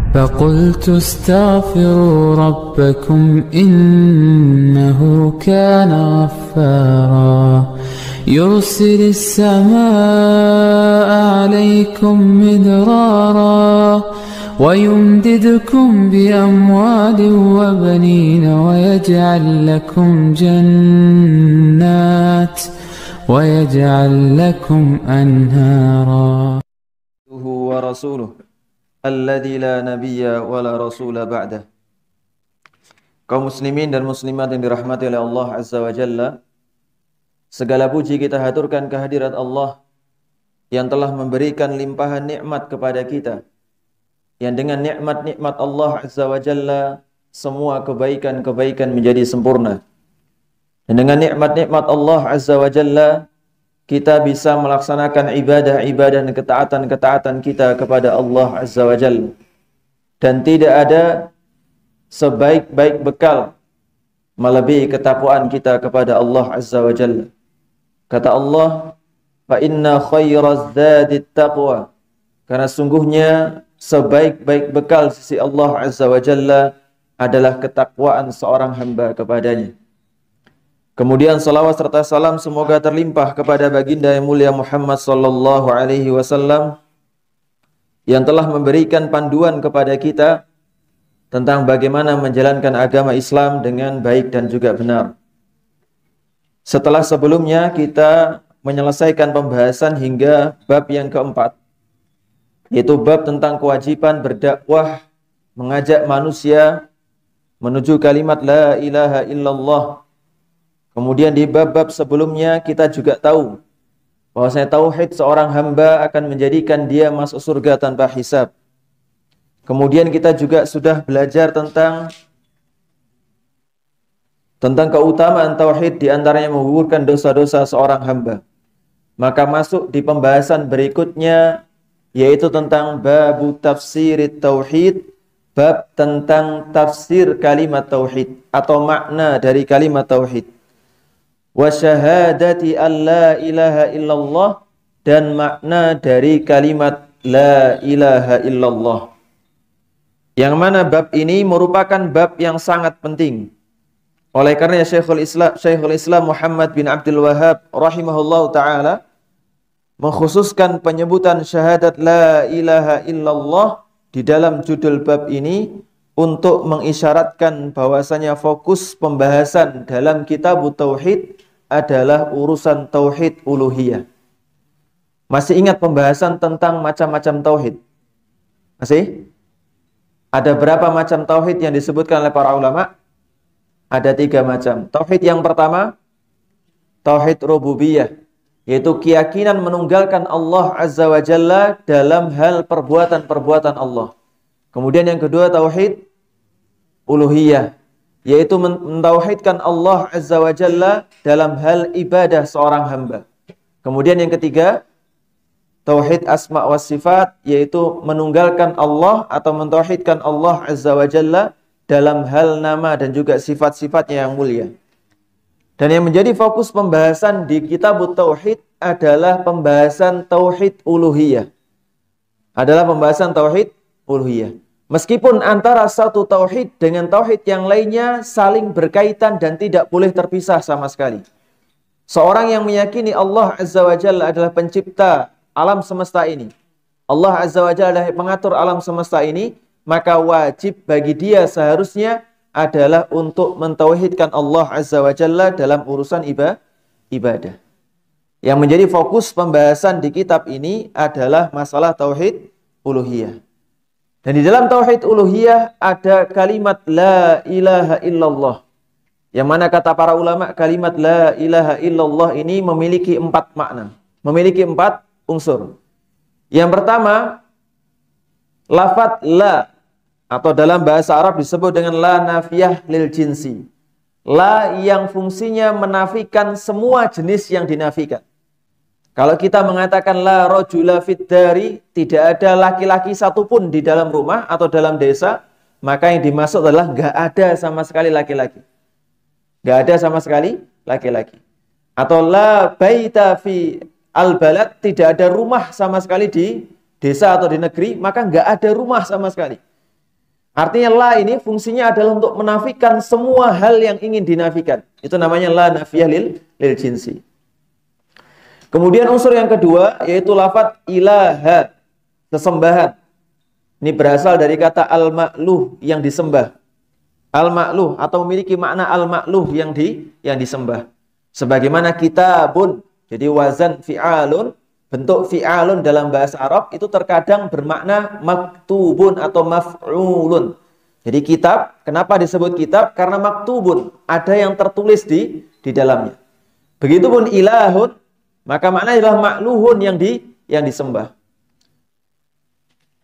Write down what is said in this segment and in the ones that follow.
فقلت استغفروا ربكم إنه كان غفارا يرسل السماء عليكم مدرارا ويمددكم بأموال وبنين ويجعل لكم جنات ويجعل لكم أنهارا ورسوله الذي لا نبي ولا رسول بعده. Kaum muslimin dan muslimat yang dirahmati oleh Allah Azza wa Jalla, segala puji kita haturkan kehadirat Allah yang telah memberikan limpahan nikmat kepada kita, yang dengan nikmat-nikmat Allah Azza wa Jalla semua kebaikan-kebaikan menjadi sempurna. Dan dengan nikmat-nikmat Allah Azza wa Jalla kita bisa melaksanakan ibadah-ibadah dan ketaatan-ketaatan kita kepada Allah Azza wa Jalla. Dan tidak ada sebaik-baik bekal melebihi ketakwaan kita kepada Allah Azza wa Jalla. Kata Allah, fa inna khairaz zadit taqwa. Karena sungguhnya sebaik-baik bekal sisi Allah Azza wa Jalla adalah ketakwaan seorang hamba kepadanya. Kemudian salawat serta salam semoga terlimpah kepada baginda yang mulia Muhammad sallallahu alaihi wasallam yang telah memberikan panduan kepada kita tentang bagaimana menjalankan agama Islam dengan baik dan juga benar. Setelah sebelumnya kita menyelesaikan pembahasan hingga bab yang keempat, yaitu bab tentang kewajiban berdakwah, mengajak manusia menuju kalimat la ilaha illallah. Kemudian di bab-bab sebelumnya kita juga tahu bahwasanya tauhid seorang hamba akan menjadikan dia masuk surga tanpa hisab. Kemudian kita juga sudah belajar tentang keutamaan tauhid, di antaranya menggugurkan dosa-dosa seorang hamba. Maka masuk di pembahasan berikutnya, yaitu tentang babu tafsirit tauhid, bab tentang tafsir kalimat tauhid atau makna dari kalimat tauhid. Wa syahadati an la ilaha illallah, dan makna dari kalimat la ilaha illallah. Yang mana bab ini merupakan bab yang sangat penting. Oleh karena Syekhul Islam Muhammad bin Abdul Wahhab rahimahullahu taala mengkhususkan penyebutan syahadat la ilaha illallah di dalam judul bab ini untuk mengisyaratkan bahwasanya fokus pembahasan dalam kitab tauhid adalah urusan tauhid uluhiyah. Masih ingat pembahasan tentang macam-macam tauhid? Masih? Ada berapa macam tauhid yang disebutkan oleh para ulama? Ada 3 macam. Tauhid yang pertama, tauhid rububiyah, yaitu keyakinan menunggalkan Allah Azza wa Jalla dalam hal perbuatan-perbuatan Allah. Kemudian yang kedua, tauhid uluhiyah, yaitu mentauhidkan Allah Azza wa Jalla dalam hal ibadah seorang hamba. Kemudian yang ketiga, tauhid asma wa sifat, yaitu menunggalkan Allah atau mentauhidkan Allah Azza wa Jalla dalam hal nama dan juga sifat-sifatnya yang mulia. Dan yang menjadi fokus pembahasan di kitab tauhid adalah pembahasan tauhid uluhiyah. Adalah pembahasan tauhid uluhiyah. Meskipun antara satu tauhid dengan tauhid yang lainnya saling berkaitan dan tidak boleh terpisah sama sekali. Seorang yang meyakini Allah Azza wa Jalla adalah pencipta alam semesta ini, Allah Azza wa Jalla adalah pengatur alam semesta ini, maka wajib bagi dia seharusnya adalah untuk mentauhidkan Allah Azza wa Jalla dalam urusan ibadah. Yang menjadi fokus pembahasan di kitab ini adalah masalah tauhid uluhiyah. Dan di dalam tauhid uluhiyah ada kalimat la ilaha illallah. Yang mana kata para ulama kalimat la ilaha illallah ini memiliki 4 makna. Memiliki 4 unsur. Yang pertama, lafaz la atau dalam bahasa Arab disebut dengan la nafiyah lil jinsi. La yang fungsinya menafikan semua jenis yang dinafikan. Kalau kita mengatakan la rajula fid dari, tidak ada laki-laki satupun di dalam rumah atau dalam desa, maka yang dimaksud adalah enggak ada sama sekali laki-laki. Enggak ada sama sekali laki-laki. Atau la baita fi al-balad, tidak ada rumah sama sekali di desa atau di negeri, maka enggak ada rumah sama sekali. Artinya la ini fungsinya adalah untuk menafikan semua hal yang ingin dinafikan. Itu namanya la nafiyah lil jinsi. Kemudian unsur yang kedua yaitu lafadz ilaha, sesembahan. Ini berasal dari kata al-ma'luh, yang disembah. Al-ma'luh atau memiliki makna al-ma'luh, yang disembah. Sebagaimana kitabun, jadi wazan fi'alun, bentuk fi'alun dalam bahasa Arab itu terkadang bermakna maktubun atau maf'ulun. Jadi kitab, kenapa disebut kitab? Karena maktubun, ada yang tertulis di dalamnya. Begitupun ilahun, maka maknanya adalah ma'luhun, yang disembah.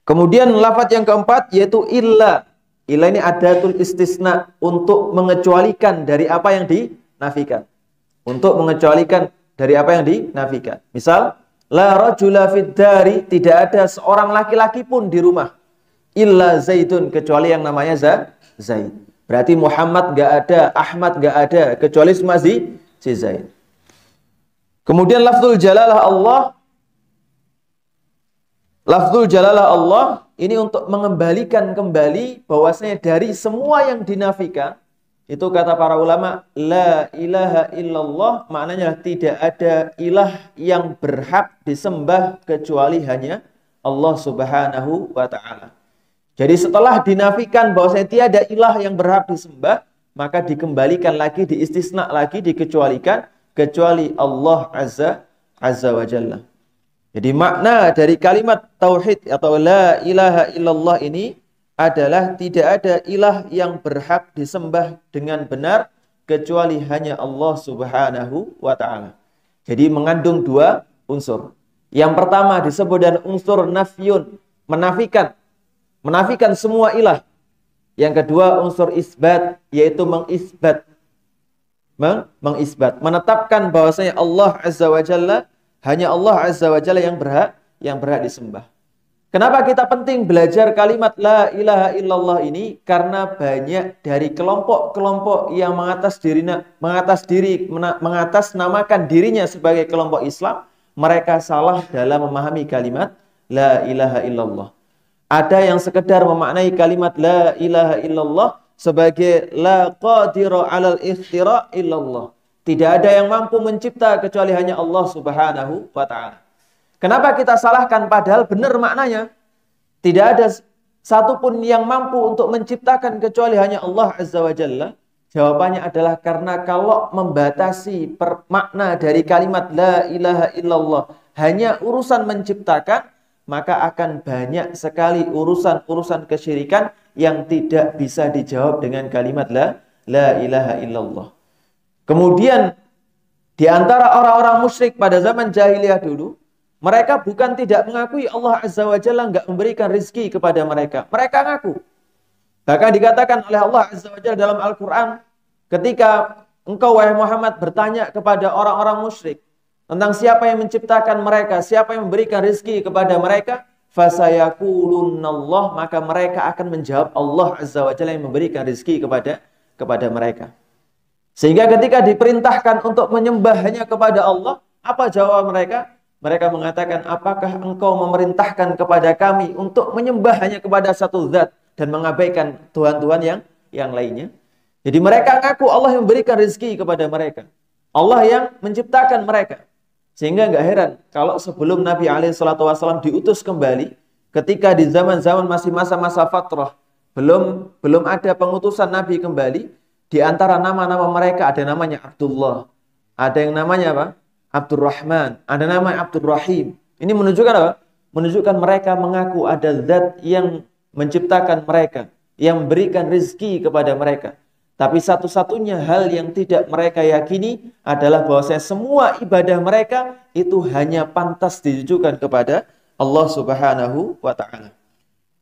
Kemudian lafaz yang keempat yaitu illa. Illa ini adatul istisna, untuk mengecualikan dari apa yang dinafikan. Untuk mengecualikan dari apa yang dinafikan. Misal, la rajula fid dari, tidak ada seorang laki-laki pun di rumah. Illa Zaidun, kecuali yang namanya Zaid. Berarti Muhammad gak ada, Ahmad gak ada, kecuali cuma si Zaid. Kemudian lafzul jalalah Allah. Lafzul jalalah Allah ini untuk mengembalikan kembali bahwasanya dari semua yang dinafikan, itu kata para ulama, la ilaha illallah, maknanya tidak ada ilah yang berhak disembah kecuali hanya Allah Subhanahu wa ta'ala. Jadi setelah dinafikan bahwasanya tiada ilah yang berhak disembah, maka dikembalikan lagi, diistisna lagi, dikecualikan, kecuali Allah Azza wa Jalla. Jadi makna dari kalimat tauhid atau la ilaha illallah ini adalah tidak ada ilah yang berhak disembah dengan benar kecuali hanya Allah Subhanahu wa ta'ala. Jadi mengandung dua unsur. Yang pertama disebut dengan unsur nafyun, menafikan semua ilah. Yang kedua unsur isbat, yaitu mengisbat, menetapkan bahwasanya Allah Azza wa Jalla, hanya Allah Azza wa Jalla yang berhak disembah. Kenapa kita penting belajar kalimat la ilaha illallah ini? Karena banyak dari kelompok-kelompok yang mengatasnamakan dirinya sebagai kelompok Islam, mereka salah dalam memahami kalimat la ilaha illallah. Ada yang sekedar memaknai kalimat la ilaha illallah sebagai la qadira 'alal ikhtira' illallah. Tidak ada yang mampu mencipta kecuali hanya Allah Subhanahu wa ta'ala. Kenapa kita salahkan padahal benar maknanya? Tidak ada satupun yang mampu untuk menciptakan kecuali hanya Allah Azza wa Jalla. Jawabannya adalah karena kalau membatasi makna dari kalimat la ilaha illallah hanya urusan menciptakan, maka akan banyak sekali urusan-urusan kesyirikan yang tidak bisa dijawab dengan kalimat la ilaha illallah. Kemudian di antara orang-orang musyrik pada zaman jahiliyah dulu, mereka bukan tidak mengakui Allah Azza wa Jalla enggak memberikan rizki kepada mereka. Mereka ngaku. Bahkan dikatakan oleh Allah Azza wa Jalla dalam Al-Quran, ketika engkau wahai Muhammad bertanya kepada orang-orang musyrik tentang siapa yang menciptakan mereka, siapa yang memberikan rizki kepada mereka, fasayaqulunallah, maka mereka akan menjawab Allah Azza wa Jalla yang memberikan rizki kepada mereka. Sehingga ketika diperintahkan untuk menyembah hanya kepada Allah, apa jawab mereka? Mereka mengatakan, apakah engkau memerintahkan kepada kami untuk menyembah hanya kepada satu zat dan mengabaikan Tuhan-Tuhan yang lainnya? Jadi mereka ngaku Allah yang memberikan rezeki kepada mereka. Allah yang menciptakan mereka. Sehingga nggak heran kalau sebelum Nabi SAW diutus kembali, ketika di zaman-zaman masih masa-masa fatrah, belum ada pengutusan Nabi kembali, di antara nama-nama mereka ada namanya Abdullah, ada yang namanya apa? Abdurrahman, ada namanya Abdurrahim. Ini menunjukkan apa? Menunjukkan mereka mengaku ada zat yang menciptakan mereka, yang memberikan rezeki kepada mereka. Tapi satu-satunya hal yang tidak mereka yakini adalah bahwasanya semua ibadah mereka itu hanya pantas ditujukan kepada Allah Subhanahu wa ta'ala.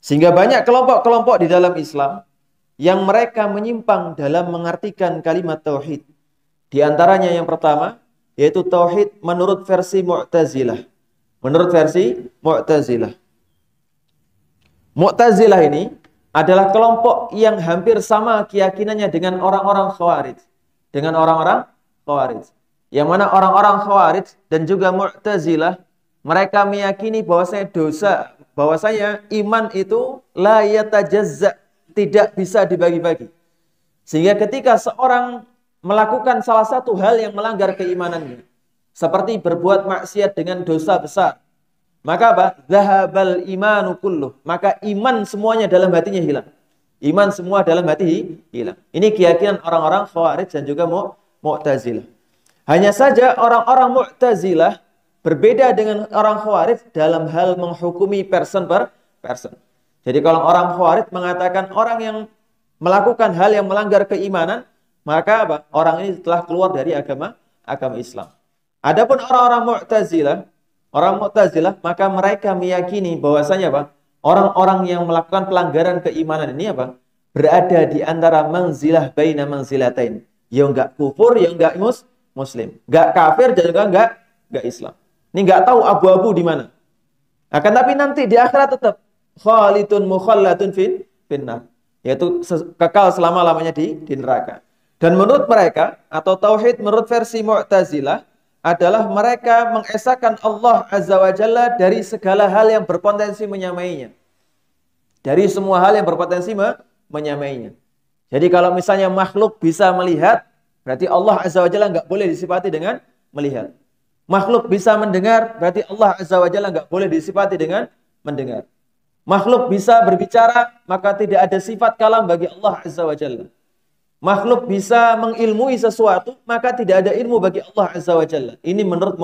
Sehingga banyak kelompok-kelompok di dalam Islam yang mereka menyimpang dalam mengartikan kalimat tauhid. Di antaranya yang pertama yaitu tauhid menurut versi Mu'tazilah. Menurut versi Mu'tazilah. Mu'tazilah ini adalah kelompok yang hampir sama keyakinannya dengan orang-orang Khawarij. Dengan orang-orang Khawarij. Yang mana orang-orang Khawarij dan juga Mu'tazilah, mereka meyakini bahwasanya iman itu la yatajazza tidak bisa dibagi-bagi. Sehingga ketika seorang melakukan salah satu hal yang melanggar keimanannya, seperti berbuat maksiat dengan dosa besar, maka apa? Zahabal imanu kulluh. Maka iman semuanya dalam hatinya hilang. Iman semua dalam hati hilang. Ini keyakinan orang-orang Khawarij dan juga Mu'tazilah. Hanya saja orang-orang Mu'tazilah berbeda dengan orang Khawarij dalam hal menghukumi person per person. Jadi kalau orang Khawarij mengatakan orang yang melakukan hal yang melanggar keimanan, maka apa? Orang ini telah keluar dari agama Islam. Adapun orang-orang Mu'tazilah, maka mereka meyakini bahwasanya apa? Orang-orang yang melakukan pelanggaran keimanan ini apa? Berada di antara manzilah baina manzilatain. Ya enggak kufur, ya enggak muslim. Enggak kafir dan juga enggak Islam. Ini enggak tahu abu-abu di mana. Akan tapi nanti di akhirat tetap khalidun mukhallatun finnar, yaitu kekal selama-lamanya di neraka. Dan menurut mereka atau tauhid menurut versi Mu'tazilah adalah mereka mengesahkan Allah Azza wa Jalla dari segala hal yang berpotensi menyamainya. Dari semua hal yang berpotensi menyamainya. Jadi kalau misalnya makhluk bisa melihat, berarti Allah Azza wa Jalla enggak boleh disifati dengan melihat. Makhluk bisa mendengar, berarti Allah Azza wa Jalla enggak boleh disifati dengan mendengar. Makhluk bisa berbicara, maka tidak ada sifat kalam bagi Allah Azza wa Jalla. Makhluk bisa mengilmui sesuatu, maka tidak ada ilmu bagi Allah Azza wa Jalla. Ini menurut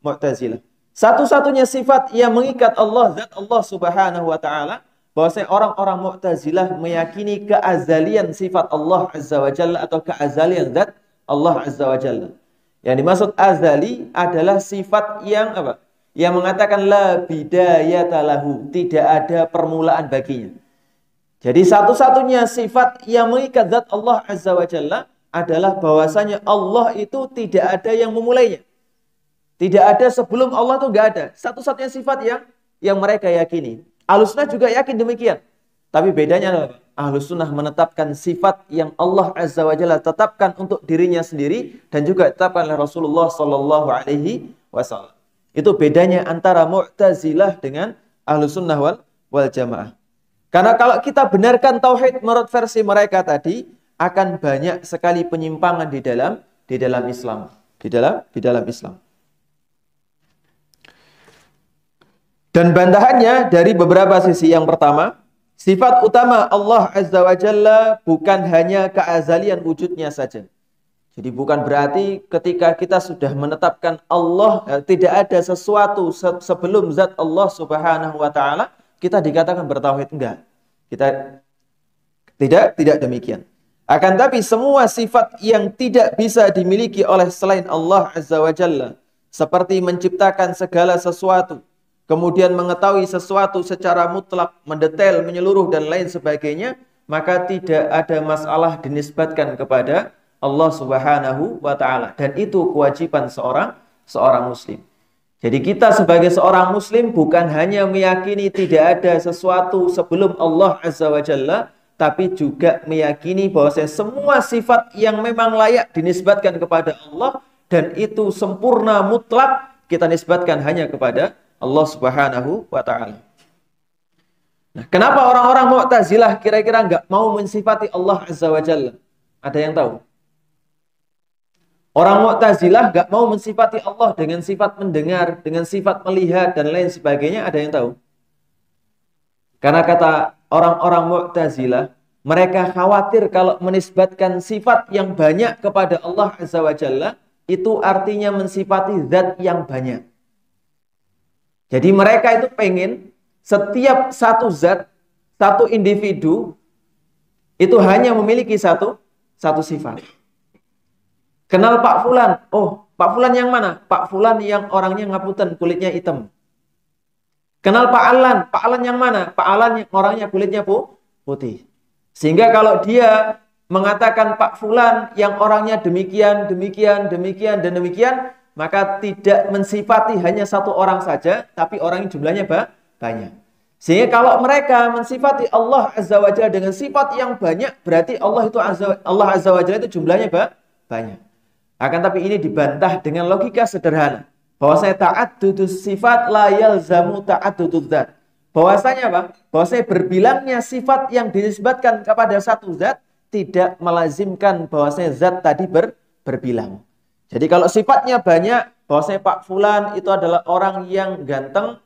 Mu'tazilah. Satu-satunya sifat yang mengikat Allah, zat Allah Subhanahu wa Ta'ala, bahwasanya orang-orang Mu'tazilah meyakini keazalian sifat Allah Azza wa Jalla atau keazalian zat Allah Azza wa Jalla. Yang dimaksud azali adalah sifat yang apa? Yang mengatakan la bidayata lahu, tidak ada permulaan baginya. Jadi satu-satunya sifat yang mengikat zat Allah Azza wa Jalla adalah bahwasanya Allah itu tidak ada yang memulainya. Tidak ada sebelum Allah itu enggak ada. Satu-satunya sifat yang mereka yakini. Ahlussunnah juga yakin demikian. Tapi bedanya adalah Ahlussunnah menetapkan sifat yang Allah Azza wa Jalla tetapkan untuk dirinya sendiri dan juga ditetapkan oleh Rasulullah sallallahu alaihi wasallam. Itu bedanya antara Mu'tazilah dengan Ahlussunnah wal Jamaah. Karena kalau kita benarkan tauhid menurut versi mereka tadi, akan banyak sekali penyimpangan di dalam Islam. Di dalam Islam. Dan bantahannya dari beberapa sisi. Yang pertama, sifat utama Allah Azza wa Jalla bukan hanya keazalian wujudnya saja. Jadi bukan berarti ketika kita sudah menetapkan Allah, tidak ada sesuatu sebelum zat Allah Subhanahu wa Ta'ala, kita dikatakan bertauhid. Enggak. Kita tidak demikian. Akan tapi semua sifat yang tidak bisa dimiliki oleh selain Allah Azza wa Jalla, seperti menciptakan segala sesuatu, kemudian mengetahui sesuatu secara mutlak, mendetail, menyeluruh dan lain sebagainya, maka tidak ada masalah dinisbatkan kepada Allah Subhanahu wa Ta'ala. Dan itu kewajiban seorang muslim. Jadi kita sebagai seorang muslim bukan hanya meyakini tidak ada sesuatu sebelum Allah Azza wa Jalla, tapi juga meyakini bahwa semua sifat yang memang layak dinisbatkan kepada Allah dan itu sempurna mutlak kita nisbatkan hanya kepada Allah Subhanahu wa Ta'ala. Nah, kenapa orang-orang Mu'tazilah kira-kira enggak mau mensifati Allah Azza wa Jalla? Ada yang tahu? Orang Mu'tazilah enggak mau mensifati Allah dengan sifat mendengar, dengan sifat melihat dan lain sebagainya. Ada yang tahu? Karena kata orang-orang Mu'tazilah, mereka khawatir kalau menisbatkan sifat yang banyak kepada Allah Azza wa Jalla, itu artinya mensifati zat yang banyak. Jadi mereka itu pengen setiap satu zat, satu individu, itu hanya memiliki satu sifat. Kenal Pak Fulan. Oh, Pak Fulan yang mana? Pak Fulan yang orangnya ngapunten, kulitnya hitam. Kenal Pak Alan. Pak Alan yang mana? Pak Alan yang orangnya kulitnya putih. Sehingga kalau dia mengatakan Pak Fulan yang orangnya demikian, demikian, demikian, dan demikian, maka tidak mensifati hanya satu orang saja, tapi orang yang jumlahnya banyak. Sehingga kalau mereka mensifati Allah Azza wa Jalla dengan sifat yang banyak, berarti Allah Azza wa Jalla itu jumlahnya banyak. Akan tapi ini dibantah dengan logika sederhana. Bahwasanya ta'addudus sifat la yalzamu ta'addududz dzat. Bahwasanya apa? Bahwasanya berbilangnya sifat yang dinisbatkan kepada satu zat tidak melazimkan bahwasanya zat tadi berbilang. Jadi kalau sifatnya banyak, bahwasanya Pak Fulan itu adalah orang yang ganteng,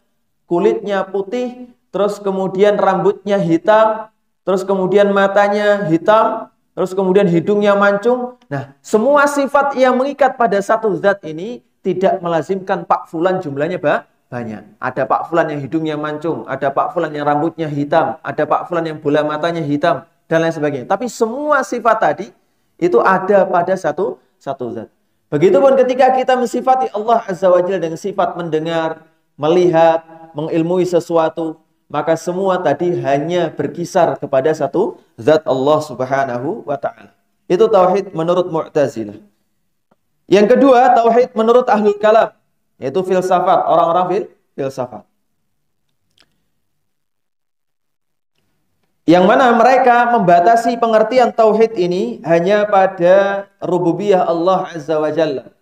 kulitnya putih, terus kemudian rambutnya hitam, terus kemudian matanya hitam, terus kemudian hidungnya mancung. Nah, semua sifat yang mengikat pada satu zat ini tidak melazimkan Pak Fulan jumlahnya banyak. Ada Pak Fulan yang hidungnya mancung, ada Pak Fulan yang rambutnya hitam, ada Pak Fulan yang bola matanya hitam, dan lain sebagainya. Tapi semua sifat tadi itu ada pada satu zat. Begitupun ketika kita mensifati Allah Azza wa Jalla dengan sifat mendengar, melihat, mengilmui sesuatu, maka semua tadi hanya berkisar kepada satu zat Allah Subhanahu wa taala. Itu tauhid menurut Mu'tazilah. Yang kedua, tauhid menurut Ahlul Kalam, yaitu filsafat, orang-orang filsafat. Yang mana mereka membatasi pengertian tauhid ini hanya pada rububiyah Allah Azza wa Jalla.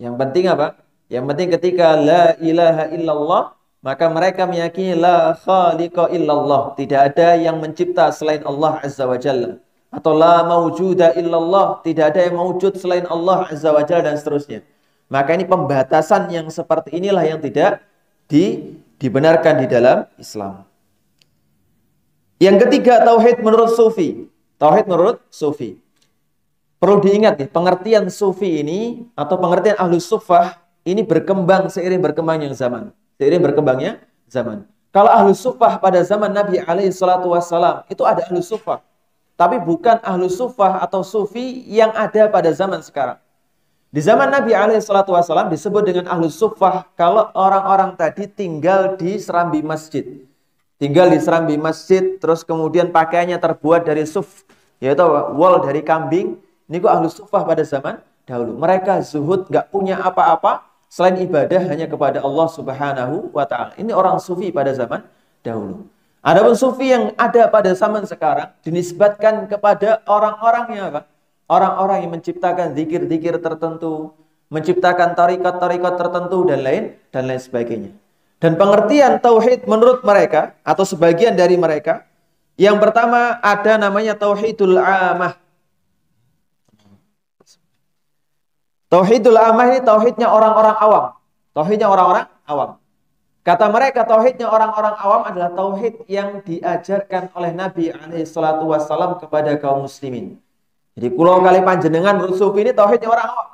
Yang penting apa? Yang penting ketika la ilaha illallah, maka mereka meyakini la khaliqa illallah. Tidak ada yang mencipta selain Allah Azza wa Jalla. Atau la mawjuda illallah. Tidak ada yang mawjud selain Allah Azza wa Jalla, dan seterusnya. Maka ini pembatasan yang seperti inilah yang tidak dibenarkan di dalam Islam. Yang ketiga, tauhid menurut Sufi. Tauhid menurut Sufi. Perlu diingat nih, pengertian Sufi ini atau pengertian Ahlus Suffah ini berkembang seiring berkembangnya zaman. Seiring berkembangnya zaman. Kalau Ahlus Suffah pada zaman Nabi alaihi salatu wassalam, itu ada Ahlus Suffah. Tapi bukan Ahlus Suffah atau Sufi yang ada pada zaman sekarang. Di zaman Nabi alaihi salatu wassalam disebut dengan Ahlus Suffah kalau orang-orang tadi tinggal di serambi masjid. Tinggal di serambi masjid, terus kemudian pakaiannya terbuat dari suf, yaitu wol dari kambing. Ini kok Ahlus Suffah pada zaman dahulu. Mereka zuhud, nggak punya apa-apa selain ibadah hanya kepada Allah Subhanahu wa taala. Ini orang sufi pada zaman dahulu. Adapun sufi yang ada pada zaman sekarang dinisbatkan kepada orang-orang yang apa? Orang-orang yang menciptakan zikir-zikir tertentu, menciptakan tarikat-tarikat tertentu dan lain sebagainya. Dan pengertian tauhid menurut mereka atau sebagian dari mereka, yang pertama ada namanya tauhidul amah. Tauhidul amah ini tauhidnya orang-orang awam. Tauhidnya orang-orang awam. Kata mereka tauhidnya orang-orang awam adalah tauhid yang diajarkan oleh Nabi alaihi salatu wassalam kepada kaum muslimin. Jadi kulo kali panjenengan menurut sufi ini tauhidnya orang awam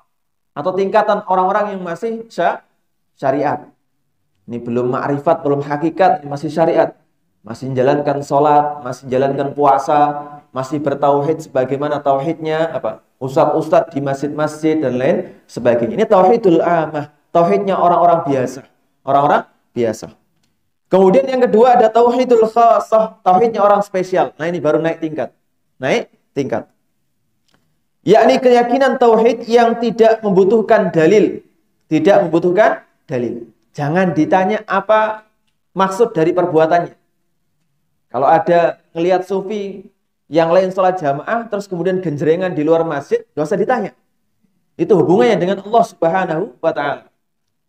atau tingkatan orang-orang yang masih syariat. Ini belum ma'rifat, belum hakikat, ini masih syariat. Masih menjalankan sholat, masih menjalankan puasa, masih bertauhid sebagaimana tauhidnya apa? Ustadz-ustadz di masjid-masjid dan lain sebagainya. Ini tauhidul amah, tauhidnya orang-orang biasa. Orang-orang biasa. Kemudian yang kedua ada tauhidul khassah, tauhidnya orang spesial. Nah ini baru naik tingkat. Naik tingkat. Yakni keyakinan tauhid yang tidak membutuhkan dalil. Tidak membutuhkan dalil. Jangan ditanya apa maksud dari perbuatannya. Kalau ada ngelihat sufi yang lain sholat jamaah, terus kemudian genjrengan di luar masjid, gak usah ditanya. Itu hubungannya dengan Allah Subhanahu wa ta'ala.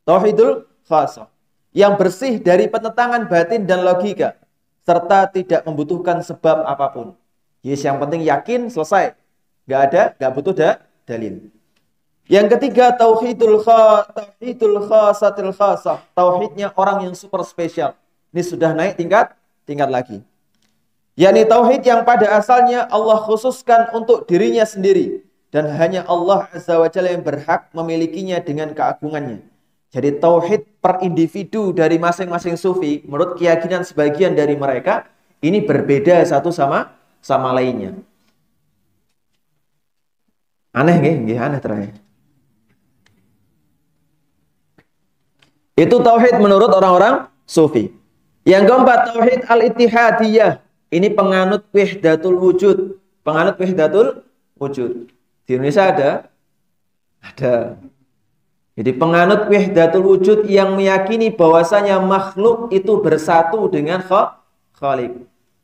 Tauhidul khassah. Yang bersih dari penentangan batin dan logika. Serta tidak membutuhkan sebab apapun. Yes, yang penting yakin, selesai. Gak butuh dalil. Yang ketiga, tauhidul khasatil khasah. Tauhidnya orang yang super spesial. Ini sudah naik tingkat lagi. yakni tauhid yang pada asalnya Allah khususkan untuk dirinya sendiri dan hanya Allah Azza wa Jalla yang berhak memilikinya dengan keagungannya. Jadi tauhid per individu dari masing-masing sufi menurut keyakinan sebagian dari mereka ini berbeda satu sama lainnya. Aneh nggih, aneh terakhir. Itu tauhid menurut orang-orang sufi. Yang keempat, tauhid al-ittihadiyah. Ini penganut wahdatul wujud. Penganut wahdatul wujud. Di Indonesia ada. Jadi penganut wahdatul wujud yang meyakini bahwasanya makhluk itu bersatu dengan Khalik.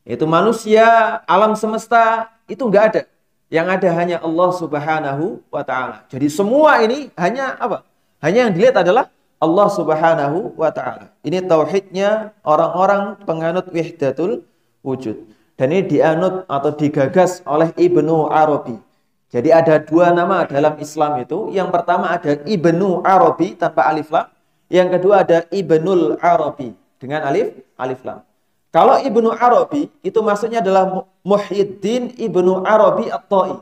Itu manusia, alam semesta itu enggak ada. Yang ada hanya Allah Subhanahu wa taala. Jadi semua ini hanya apa? Hanya yang dilihat adalah Allah Subhanahu wa ta'ala. Ini tauhidnya orang-orang penganut wahdatul wujud. Dan ini dianut atau digagas oleh Ibnu Arabi. Jadi ada dua nama dalam Islam itu. Yang pertama ada Ibnu Arabi tanpa alif lam. Yang kedua ada Ibnul Arabi dengan alif lam. Kalau Ibnu Arabi itu maksudnya adalah Muhyiddin Ibnu Arabi At-Ta'i.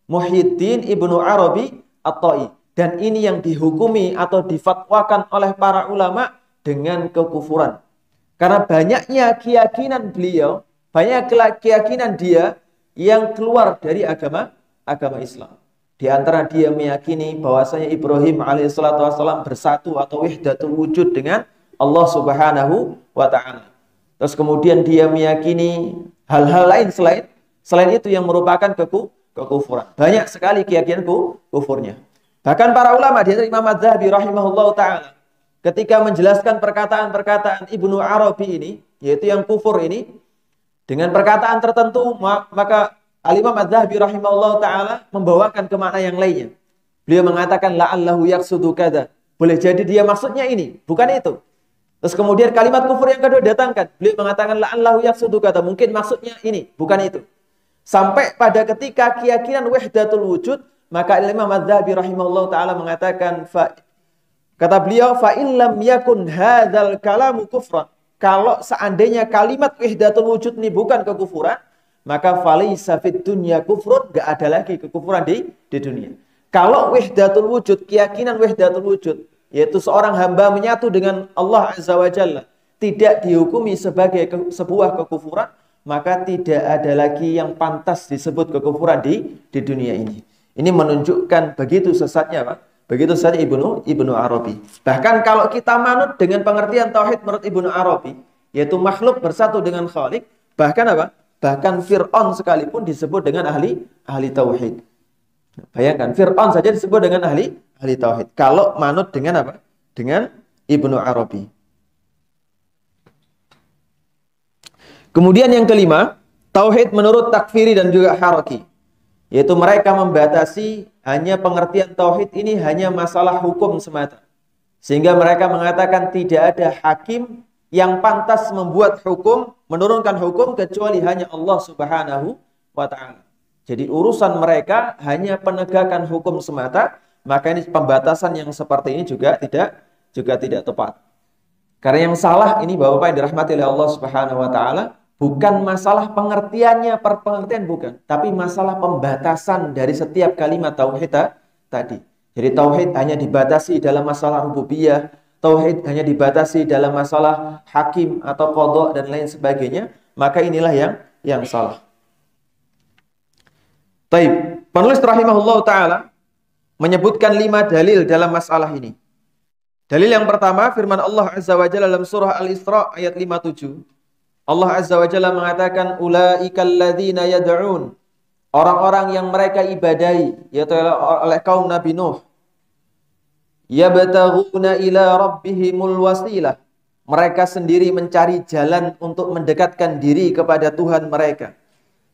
Muhyiddin Ibnu Arabi At-Ta'i. Dan ini yang dihukumi atau difatwakan oleh para ulama dengan kekufuran. Karena banyaknya keyakinan beliau, banyak keyakinan dia yang keluar dari agama Islam. Di antara dia meyakini bahwasanya Ibrahim alaihissalatu wassalam bersatu atau wahdatul wujud dengan Allah Subhanahu wa ta'ala. Terus kemudian dia meyakini hal-hal lain selain itu yang merupakan kekufuran. Banyak sekali keyakinan kufurnya. Bahkan para ulama di antara Imam Az-Zahabi rahimahullahu ta'ala ketika menjelaskan perkataan-perkataan Ibnu Arabi ini, yaitu yang kufur ini, dengan perkataan tertentu, maka Al-Imam Az-Zahabi rahimahullahu ta'ala membawakan ke makna yang lainnya. Beliau mengatakan la'allahu yaqsudu kada. Boleh jadi dia maksudnya ini, bukan itu. Terus kemudian kalimat kufur yang kedua datangkan. Beliau mengatakan la'allahu yaqsudu kada. Mungkin maksudnya ini, bukan itu. Sampai pada ketika keyakinan wahdatul wujud, maka Imam Az-Zahabi rahimahullahu ta'ala mengatakan, kata beliau, fa illam yakun hadzal kalamu kufran. Kalau seandainya kalimat wahdatul wujud ini bukan kekufuran, maka falaisa fid dunya kufrun, enggak ada lagi kekufuran di dunia. Kalau wahdatul wujud, keyakinan wahdatul wujud, yaitu seorang hamba menyatu dengan Allah Azza wa Jalla, tidak dihukumi sebagai sebuah kekufuran, maka tidak ada lagi yang pantas disebut kekufuran di dunia ini. Ini menunjukkan begitu sesatnya, Pak. Begitu saja Ibnu Arabi. Bahkan kalau kita manut dengan pengertian tauhid menurut Ibnu Arabi, yaitu makhluk bersatu dengan Khalik, bahkan apa? Bahkan Fir'aun sekalipun disebut dengan ahli tauhid. Bayangkan, Fir'aun saja disebut dengan ahli tauhid. Kalau manut dengan apa? Dengan Ibnu Arabi. Kemudian yang kelima, tauhid menurut takfiri dan juga haraki. Yaitu mereka membatasi hanya pengertian tauhid ini hanya masalah hukum semata. Sehingga mereka mengatakan tidak ada hakim yang pantas membuat hukum, menurunkan hukum kecuali hanya Allah Subhanahu wa ta'ala. Jadi urusan mereka hanya penegakan hukum semata, maka ini pembatasan yang seperti ini juga tidak tepat. Karena yang salah ini Bapak-Bapak yang dirahmati oleh Allah Subhanahu wa ta'ala, bukan masalah pengertiannya, pengertian bukan, tapi masalah pembatasan dari setiap kalimat tauhid tadi. Jadi tauhid hanya dibatasi dalam masalah rububiyah, tauhid hanya dibatasi dalam masalah hakim atau qadha dan lain sebagainya, maka inilah yang salah. Taib. Penulis rahimahullah ta'ala menyebutkan 5 dalil dalam masalah ini. Dalil yang pertama, firman Allah Azza wa Jalla dalam surah Al-Isra ayat 57. Allah Azza wa Jalla mengatakan ulaikal ladzina yad'un, orang-orang yang mereka ibadahi yaitu oleh kaum Nabi Nuh, yabtaghuna ila rabbihimul wasilah, mereka sendiri mencari jalan untuk mendekatkan diri kepada Tuhan mereka.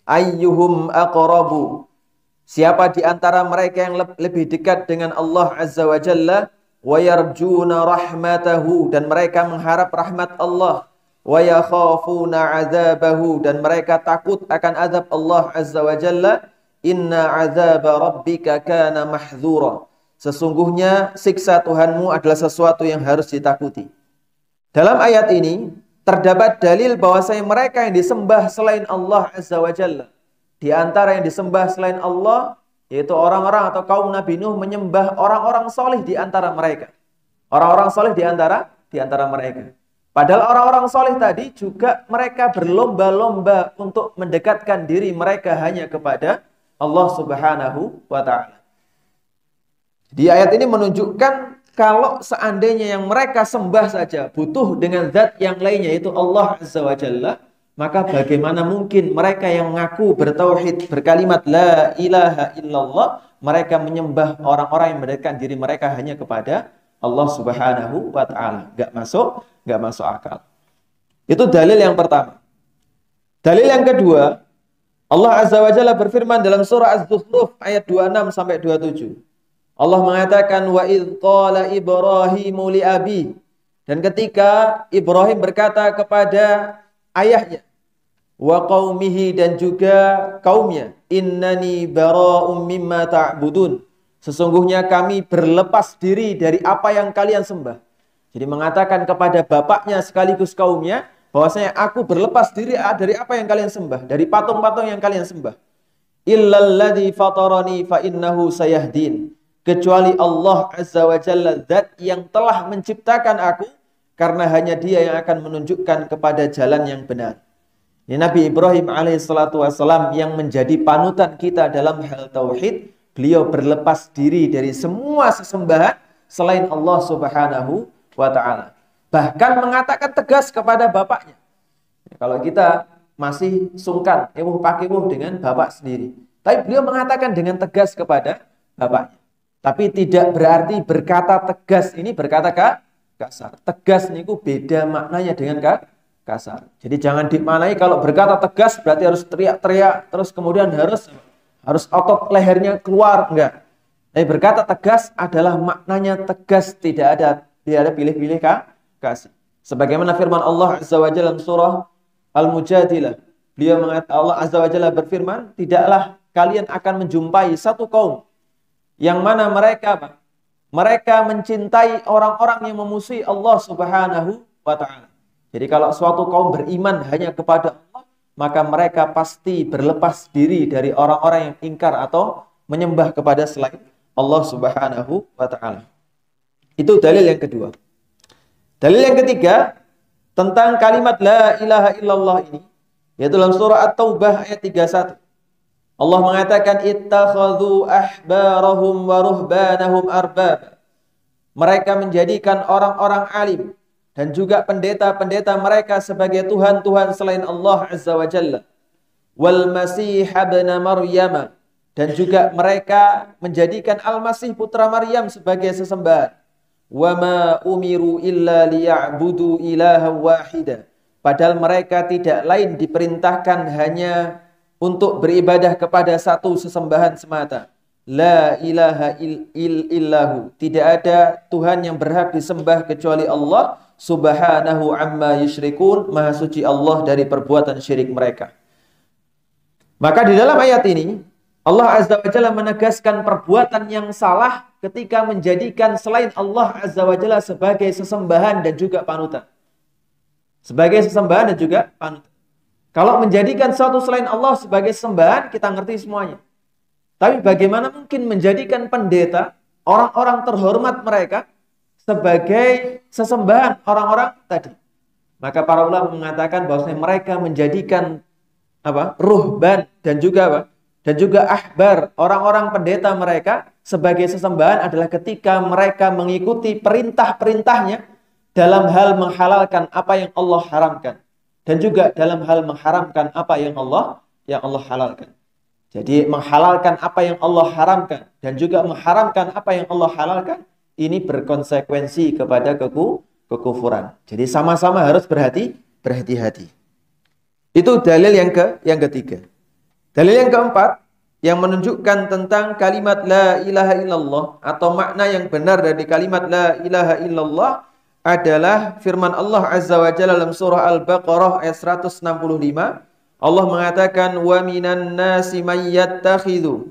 Ayyuhum aqrabu, siapa di antara mereka yang lebih dekat dengan Allah Azza wa Jalla, wa yarjuna rahmatahu, dan mereka mengharap rahmat Allah, wa yakhafuna azabahu, dan mereka takut akan azab Allah Azza wa Jalla. Inna azaba rabbika kana mahdzura, sesungguhnya siksa Tuhanmu adalah sesuatu yang harus ditakuti. Dalam ayat ini terdapat dalil bahwasanya mereka yang disembah selain Allah Azza wa Jalla, di antara yang disembah selain Allah yaitu orang-orang atau kaum Nabi Nuh menyembah orang-orang soleh di antara mereka. Orang-orang soleh di antara mereka. Padahal orang-orang soleh tadi juga mereka berlomba-lomba untuk mendekatkan diri mereka hanya kepada Allah Subhanahu wa ta'ala. Di ayat ini menunjukkan kalau seandainya yang mereka sembah saja butuh dengan zat yang lainnya yaitu Allah Azza wa Jalla, maka bagaimana mungkin mereka yang ngaku bertauhid, berkalimat la ilaha illallah, mereka menyembah orang-orang yang mendekatkan diri mereka hanya kepada Allah Subhanahu wa ta'ala. Gak masuk akal. Itu dalil yang pertama. Dalil yang kedua, Allah Azza wa Jalla berfirman dalam surah Az-Zukhruf ayat 26 sampai 27. Allah mengatakan wa idz qala Ibrahimu li abi, dan ketika Ibrahim berkata kepada ayahnya, wa qaumihi, dan juga kaumnya, innani bara'um mimma ta'budun, sesungguhnya kami berlepas diri dari apa yang kalian sembah. Jadi mengatakan kepada bapaknya sekaligus kaumnya bahwasanya aku berlepas diri dari apa yang kalian sembah, dari patung-patung yang kalian sembah. Illalladzi fatarani fa innahu sayahdin, kecuali Allah Azza wa Jalla, zat yang telah menciptakan aku, karena hanya Dia yang akan menunjukkan kepada jalan yang benar. Ini Nabi Ibrahim alaihissalatu wassalam yang menjadi panutan kita dalam hal tauhid. Beliau berlepas diri dari semua sesembahan selain Allah Subhanahu wa ta'ala. Bahkan mengatakan tegas kepada bapaknya. Kalau kita masih sungkan, pakewuh dengan bapak sendiri. Tapi beliau mengatakan dengan tegas kepada bapaknya. Tapi tidak berarti berkata tegas ini berkata kasar. Tegas niku beda maknanya dengan kasar. Jadi jangan dimaknai kalau berkata tegas berarti harus teriak-teriak, terus kemudian harus otot lehernya keluar, enggak. Tapi berkata tegas adalah maknanya tegas, tidak ada pilih-pilih kasih. Sebagaimana firman Allah Azza wa Jalla dalam surah Al-Mujadilah. Allah Azza wa Jalla berfirman, tidaklah kalian akan menjumpai satu kaum yang mana mereka mencintai orang-orang yang memusuhi Allah Subhanahu wa ta'ala. Jadi kalau suatu kaum beriman hanya kepada Allah, maka mereka pasti berlepas diri dari orang-orang yang ingkar atau menyembah kepada selain Allah Subhanahu wa ta'ala. Itu dalil yang kedua. Dalil yang ketiga tentang kalimat la ilaha illallah ini, yaitu dalam surah At-Taubah ayat 31. Allah mengatakan ittakhadhu ahbarahum wa ruhbanahum arbab. Mereka menjadikan orang-orang alim dan juga pendeta-pendeta mereka sebagai tuhan-tuhan selain Allah Azza wa Jalla. Wal Masih ibn Maryam, dan juga mereka menjadikan Al-Masih putra Maryam sebagai sesembahan. Wa ma umiru illa liya'budu ilahan wahida. Padahal mereka tidak lain diperintahkan hanya untuk beribadah kepada satu sesembahan semata. La ilaha illahu, tidak ada Tuhan yang berhak disembah kecuali Allah Subhanahu amma yusyrikun, maha suci Allah dari perbuatan syirik mereka. Maka di dalam ayat ini Allah Azza wa Jalla menegaskan perbuatan yang salah ketika menjadikan selain Allah Azza wa Jalla sebagai sesembahan dan juga panutan. Sebagai sesembahan dan juga panutan. Kalau menjadikan suatu selain Allah sebagai sembahan, kita ngerti semuanya. Tapi bagaimana mungkin menjadikan pendeta, orang-orang terhormat mereka, sebagai sesembahan orang-orang tadi? Maka para ulama mengatakan bahwasanya mereka menjadikan ruhban dan juga ahbar, orang-orang pendeta mereka sebagai sesembahan adalah ketika mereka mengikuti perintah-perintahnya dalam hal menghalalkan apa yang Allah haramkan. Dan juga dalam hal mengharamkan apa yang Allah halalkan. Jadi menghalalkan apa yang Allah haramkan dan juga mengharamkan apa yang Allah halalkan, ini berkonsekuensi kepada kekufuran. Jadi sama-sama harus berhati-hati. Itu dalil yang ketiga. Dalil yang keempat yang menunjukkan tentang kalimat la ilaha illallah atau makna yang benar dari kalimat la ilaha illallah adalah firman Allah Azza wa Jalla dalam surah Al-Baqarah ayat 165. Allah mengatakan wa minan nasi may yattakhidhu,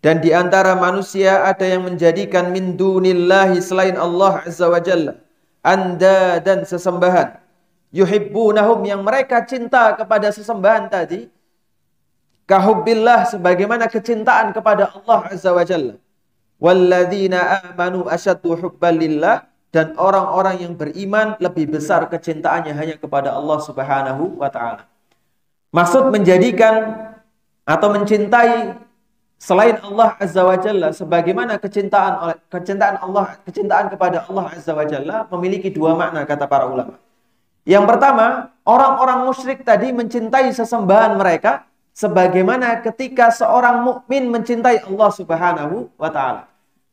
dan di antara manusia ada yang menjadikan min dunillahi selain Allah Azza wa Jalla anda dan sesembahan, yuhibbunahum, yang mereka cinta kepada sesembahan tadi, kahubbillah, sebagaimana kecintaan kepada Allah Azza wa Jalla, walladzina amanu asyaddu hubban lillah, dan orang-orang yang beriman lebih besar kecintaannya hanya kepada Allah Subhanahu wa ta'ala. Maksud menjadikan atau mencintai selain Allah Azza wa Jalla sebagaimana kecintaan kepada Allah Azza wa Jalla memiliki dua makna kata para ulama. Yang pertama, orang-orang musyrik tadi mencintai sesembahan mereka sebagaimana ketika seorang mukmin mencintai Allah Subhanahu wa ta'ala.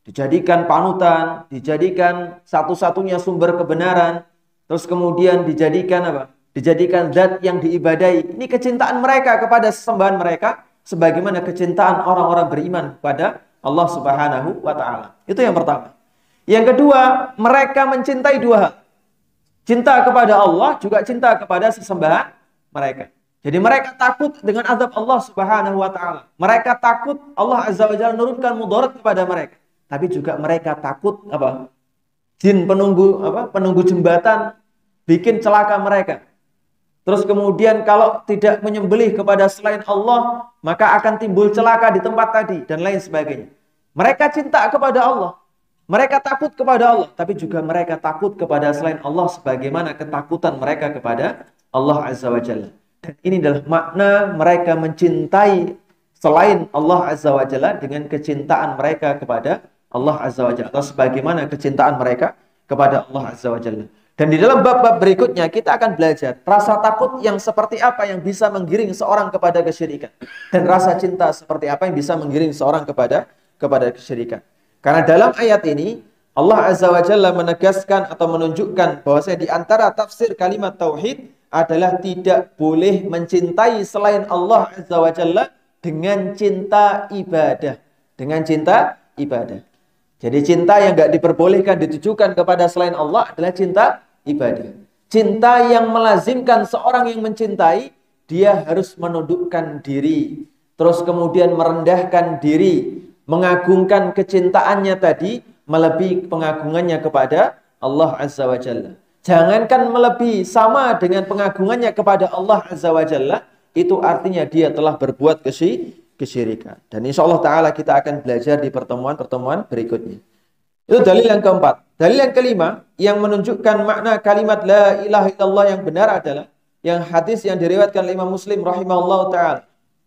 Dijadikan panutan, dijadikan satu-satunya sumber kebenaran, terus kemudian dijadikan zat yang diibadahi. Ini kecintaan mereka kepada sesembahan mereka sebagaimana kecintaan orang-orang beriman Allah Subhanahu wa taala. Itu yang pertama. Yang kedua, mereka mencintai dua hal. Cinta kepada Allah, juga cinta kepada sesembahan mereka. Jadi mereka takut dengan azab Allah Subhanahu wa taala. Mereka takut Allah Azza wa Jalla menurunkan mudarat kepada mereka. Tapi juga mereka takut apa? Jin penunggu jembatan bikin celaka mereka. Terus kemudian kalau tidak menyembelih kepada selain Allah, maka akan timbul celaka di tempat tadi dan lain sebagainya. Mereka cinta kepada Allah. Mereka takut kepada Allah, tapi juga mereka takut kepada selain Allah sebagaimana ketakutan mereka kepada Allah Azza wa Jalla. Dan ini adalah makna mereka mencintai selain Allah Azza wa Jalla dengan kecintaan mereka kepada Allah Azza wa Jalla, atau sebagaimana kecintaan mereka kepada Allah Azza wa Jalla. Dan di dalam bab-bab berikutnya kita akan belajar rasa takut yang seperti apa yang bisa menggiring seorang kepada kesyirikan, dan rasa cinta seperti apa yang bisa menggiring seorang kepada kesyirikan. Karena dalam ayat ini Allah Azza wa Jalla menegaskan atau menunjukkan bahwasanya di antara tafsir kalimat tauhid adalah tidak boleh mencintai selain Allah Azza wa Jalla dengan cinta ibadah. Dengan cinta ibadah. Jadi cinta yang enggak diperbolehkan ditujukan kepada selain Allah adalah cinta ibadah. Cinta yang melazimkan seorang yang mencintai, dia harus menundukkan diri, terus kemudian merendahkan diri, mengagungkan kecintaannya tadi melebihi pengagungannya kepada Allah Azza wa Jalla. Jangankan melebihi, sama dengan pengagungannya kepada Allah Azza wa Jalla, itu artinya dia telah berbuat kesyirikan. Dan insya Allah Ta'ala kita akan belajar di pertemuan-pertemuan berikutnya. Itu dalil yang keempat. Dalil yang kelima yang menunjukkan makna kalimat la ilaha illallah yang benar adalah yang hadis yang diriwayatkan oleh Imam Muslim rahimahullah ta'ala.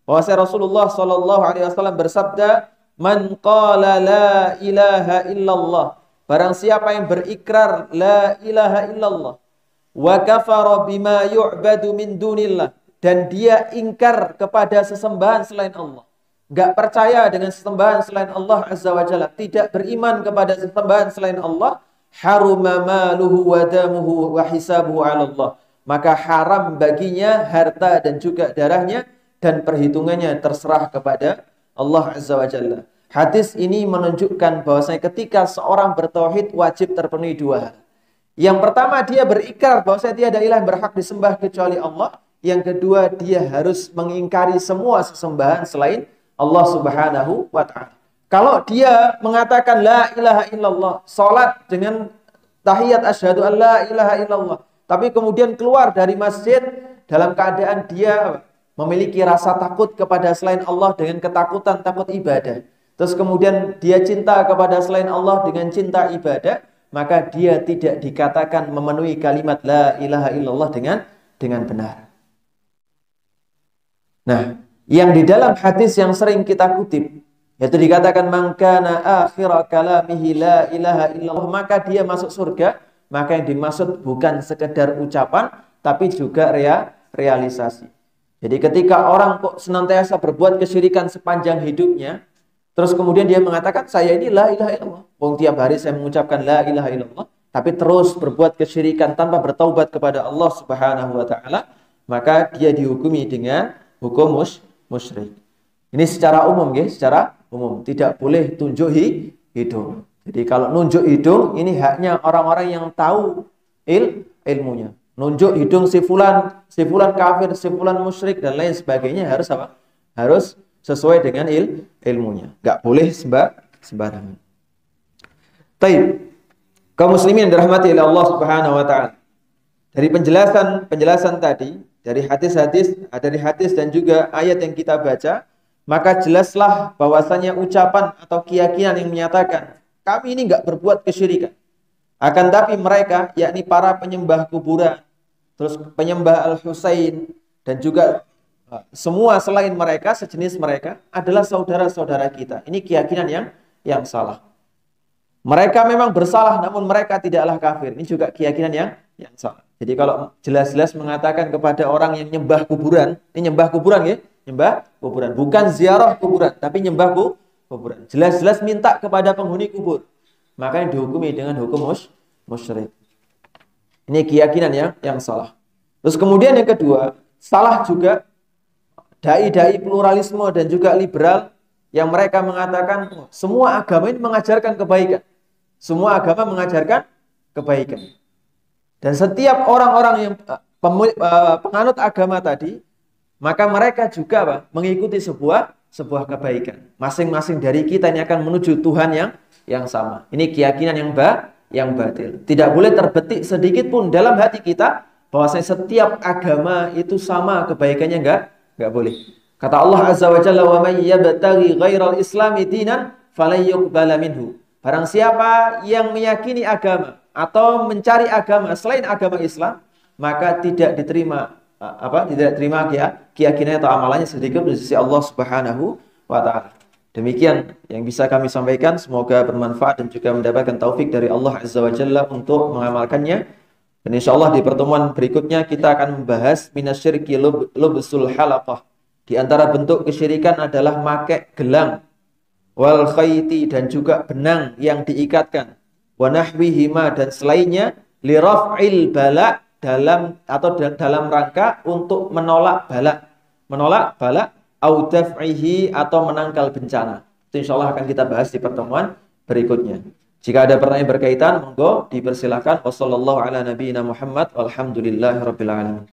Bahwasanya Rasulullah SAW bersabda, "Man qala la ilaha illallah." Barang siapa yang berikrar la ilaha illallah wa kafara bima yu'badu min dunillah, dan dia ingkar kepada sesembahan selain Allah, enggak percaya dengan sesembahan selain Allah Azza wa Jalla, tidak beriman kepada sesembahan selain Allah, haruma maluhu wa damuhu wa hisabuhu 'ala Allah, maka haram baginya harta dan juga darahnya, dan perhitungannya terserah kepada Allah Azza wa Jalla. Hadis ini menunjukkan bahwasanya ketika seorang bertauhid wajib terpenuhi dua hal. Yang pertama, dia berikrar bahwasanya tiada ilah yang berhak disembah kecuali Allah. Yang kedua, dia harus mengingkari semua sesembahan selain Allah Subhanahu wa ta'ala. Kalau dia mengatakan la ilaha illallah, salat dengan tahiyat asyhadu an la ilaha illallah, tapi kemudian keluar dari masjid dalam keadaan dia memiliki rasa takut kepada selain Allah dengan ketakutan takut ibadah, terus kemudian dia cinta kepada selain Allah dengan cinta ibadah, maka dia tidak dikatakan memenuhi kalimat la ilaha illallah dengan benar. Nah, yang di dalam hadis yang sering kita kutip, yaitu dikatakan man kana akhira kalamihi la ilaha illallah, maka dia masuk surga. Maka yang dimaksud bukan sekedar ucapan, tapi juga realisasi. Jadi ketika orang kok senantiasa berbuat kesyirikan sepanjang hidupnya, terus kemudian dia mengatakan saya ini la ilaha illallah, tiap hari saya mengucapkan la ilaha illallah, tapi terus berbuat kesyirikan tanpa bertaubat kepada Allah Subhanahu wa ta'ala, maka dia dihukumi dengan hukum musyrik. Ini secara umum, secara umum. Tidak boleh tunjuk hidung. Jadi kalau nunjuk hidung, ini haknya orang-orang yang tahu ilmunya. Nunjuk hidung si fulan kafir, si fulan musyrik, dan lain sebagainya harus apa? Harus sesuai dengan ilmunya. Gak boleh sembarangan. Taib. Kaum muslimin yang dirahmati oleh Allah Subhanahu wa ta'ala. Dari penjelasan tadi, dari hadis dan juga ayat yang kita baca, maka jelaslah bahwasanya ucapan atau keyakinan yang menyatakan kami ini enggak berbuat kesyirikan. Akan tapi mereka, yakni para penyembah kuburan, terus penyembah Al-Husain, dan juga semua selain mereka, sejenis mereka, adalah saudara-saudara kita. Ini keyakinan yang salah. Mereka memang bersalah, namun mereka tidaklah kafir. Ini juga keyakinan yang salah. Jadi kalau jelas-jelas mengatakan kepada orang yang nyembah kuburan, ini nyembah kuburan nyembah kuburan, bukan ziarah kuburan, tapi nyembah kuburan. Jelas-jelas minta kepada penghuni kubur, maka yang dihukumi dengan hukum musyrik. Ini keyakinan yang salah. Terus kemudian yang kedua, salah juga dai-dai pluralisme dan juga liberal yang mereka mengatakan semua agama ini mengajarkan kebaikan. Semua agama mengajarkan kebaikan. Dan setiap orang-orang yang penganut agama tadi, maka mereka juga apa? Mengikuti sebuah kebaikan. Masing-masing dari kita ini akan menuju Tuhan yang sama. Ini keyakinan yang batil. Tidak boleh terbetik sedikit pun dalam hati kita bahwasanya setiap agama itu sama kebaikannya, enggak boleh. Kata Allah Azza wa Jalla, "Wa may yabtaghi ghairal islami dinan falan yuqbala minhu." Barang siapa yang meyakini agama atau mencari agama selain agama Islam, maka tidak diterima tidak terima keyakinannya atau amalannya sedikit di sisi Allah Subhanahu wa taala. Demikian yang bisa kami sampaikan, semoga bermanfaat dan juga mendapatkan taufik dari Allah Azza wa Jalla untuk mengamalkannya. Dan insyaallah di pertemuan berikutnya kita akan membahas minasyirki lubsul halaqah. Di antara bentuk kesyirikan adalah make gelang, wal khayti, dan juga benang yang diikatkan, wa nahwihima, dan selainnya, li raf'il bala, dalam rangka untuk menolak bala au daf'ihi, atau menangkal bencana. Itu insyaallah akan kita bahas di pertemuan berikutnya. Jika ada pertanyaan berkaitan, monggo dipersilakan. Wassallallahu ala nabiyyina Muhammad walhamdulillahirabbil alamin.